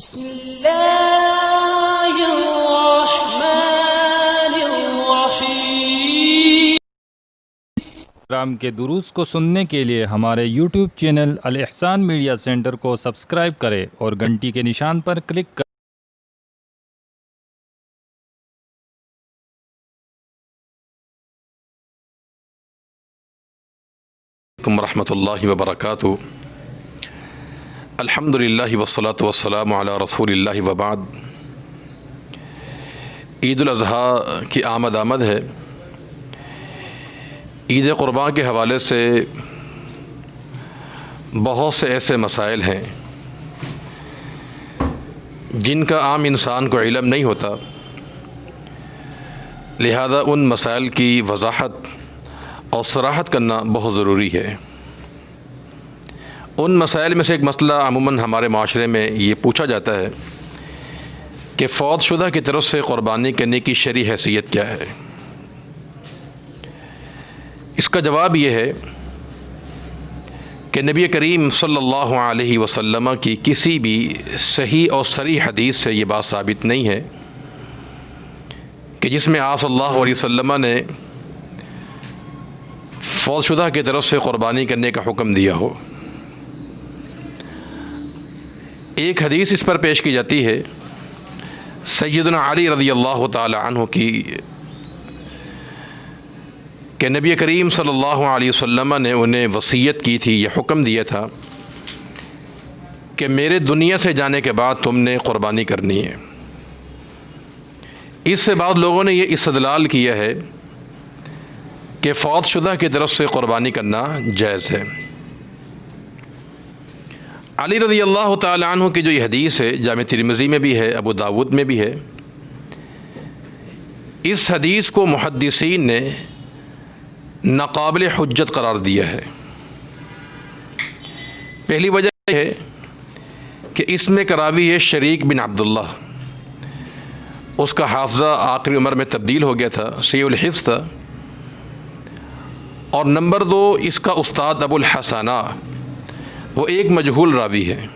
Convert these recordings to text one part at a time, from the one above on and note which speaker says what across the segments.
Speaker 1: بسم اللہ الرحمن الرحیم۔
Speaker 2: پروگرام کے دروس کو سننے کے لیے ہمارے یوٹیوب چینل الاحسان میڈیا سینٹر کو سبسکرائب کریں اور گھنٹی کے نشان پر کلک کریں۔
Speaker 3: ورحمۃ اللہ وبرکاتہ۔ الحمدللہ والصلاۃ والسلام علی رسول اللہ وبعد۔ عید الاضحیٰ کی آمد ہے۔ عید قرباں کے حوالے سے بہت سے ایسے مسائل ہیں جن کا عام انسان کو علم نہیں ہوتا، لہذا ان مسائل کی وضاحت اور صراحت کرنا بہت ضروری ہے۔ ان مسائل میں سے ایک مسئلہ عموماً ہمارے معاشرے میں یہ پوچھا جاتا ہے کہ فوت شدہ کی طرف سے قربانی کرنے کی شرعی حیثیت کیا ہے؟ اس کا جواب یہ ہے کہ نبی کریم صلی اللہ علیہ وسلم کی کسی بھی صحیح اور صریح حدیث سے یہ بات ثابت نہیں ہے کہ جس میں آپ صلی اللہ علیہ وسلم نے فوت شدہ کی طرف سے قربانی کرنے کا حکم دیا ہو۔ ایک حدیث اس پر پیش کی جاتی ہے سیدنا علی رضی اللہ تعالی عنہ کی کہ نبی کریم صلی اللہ علیہ وسلم نے انہیں وصیت کی تھی، یہ حکم دیا تھا کہ میرے دنیا سے جانے کے بعد تم نے قربانی کرنی ہے۔ اس سے بعض لوگوں نے یہ استدلال کیا ہے کہ فوت شدہ کی طرف سے قربانی کرنا جائز ہے۔ علی رضی اللہ تعالی عنہ کی جو یہ حدیث ہے، جامع ترمذی میں بھی ہے، ابو داود میں بھی ہے، اس حدیث کو محدثین نے ناقابل حجت قرار دیا ہے۔ پہلی وجہ یہ ہے کہ اس میں راوی ہے شریک بن عبداللہ، اس کا حافظہ آخری عمر میں تبدیل ہو گیا تھا، سیء الحفظ تھا، اور نمبر دو اس کا استاد ابو الحسنہ وہ ایک مجہول راوی ہے۔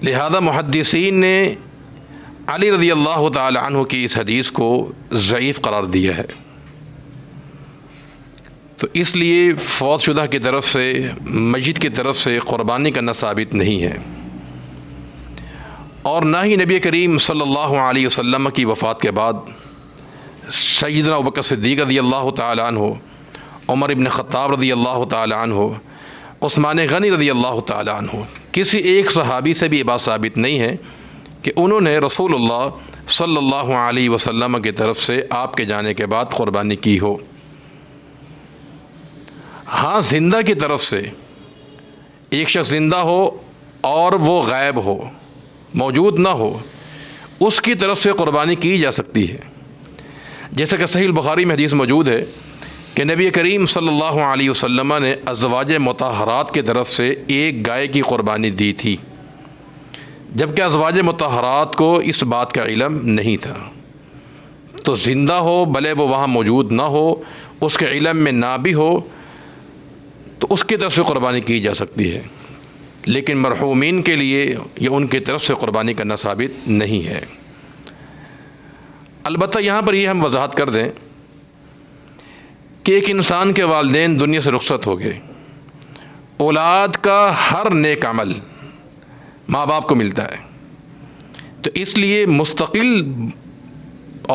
Speaker 3: لہذا محدثین نے علی رضی اللہ تعالی عنہ کی اس حدیث کو ضعیف قرار دیا ہے۔ تو اس لیے فوت شدہ کی طرف سے، میت کی طرف سے قربانی کرنا ثابت نہیں ہے، اور نہ ہی نبی کریم صلی اللہ علیہ وسلم کی وفات کے بعد سیدنا ابوبکر صدیق رضی اللہ تعالی عنہ، عمر ابن خطاب رضی اللہ تعالی عنہ، عثمان غنی رضی اللہ تعالی عنہ، کسی ایک صحابی سے بھی یہ بات ثابت نہیں ہے کہ انہوں نے رسول اللہ صلی اللہ علیہ وسلم کی طرف سے آپ کے جانے کے بعد قربانی کی ہو۔ ہاں، زندہ کی طرف سے ایک شخص زندہ ہو اور وہ غائب ہو، موجود نہ ہو، اس کی طرف سے قربانی کی جا سکتی ہے، جیسا کہ صحیح البخاری میں حدیث موجود ہے کہ نبی کریم صلی اللہ علیہ وسلم نے ازواج مطہرات کی طرف سے ایک گائے کی قربانی دی تھی، جبکہ ازواج مطہرات کو اس بات کا علم نہیں تھا۔ تو زندہ ہو بھلے وہ وہاں موجود نہ ہو، اس کے علم میں نہ بھی ہو، تو اس کی طرف سے قربانی کی جا سکتی ہے، لیکن مرحومین کے لیے یا ان کی طرف سے قربانی کرنا ثابت نہیں ہے۔ البتہ یہاں پر یہ ہم وضاحت کر دیں کہ ایک انسان کے والدین دنیا سے رخصت ہو گئے، اولاد کا ہر نیک عمل ماں باپ کو ملتا ہے، تو اس لیے مستقل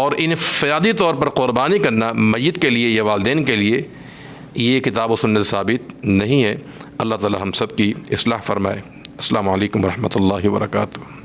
Speaker 3: اور انفرادی طور پر قربانی کرنا میت کے لیے یا والدین کے لیے یہ کتاب و سنت ثابت نہیں ہے۔ اللہ تعالی ہم سب کی اصلاح فرمائے۔ السلام علیکم ورحمۃ اللہ وبرکاتہ۔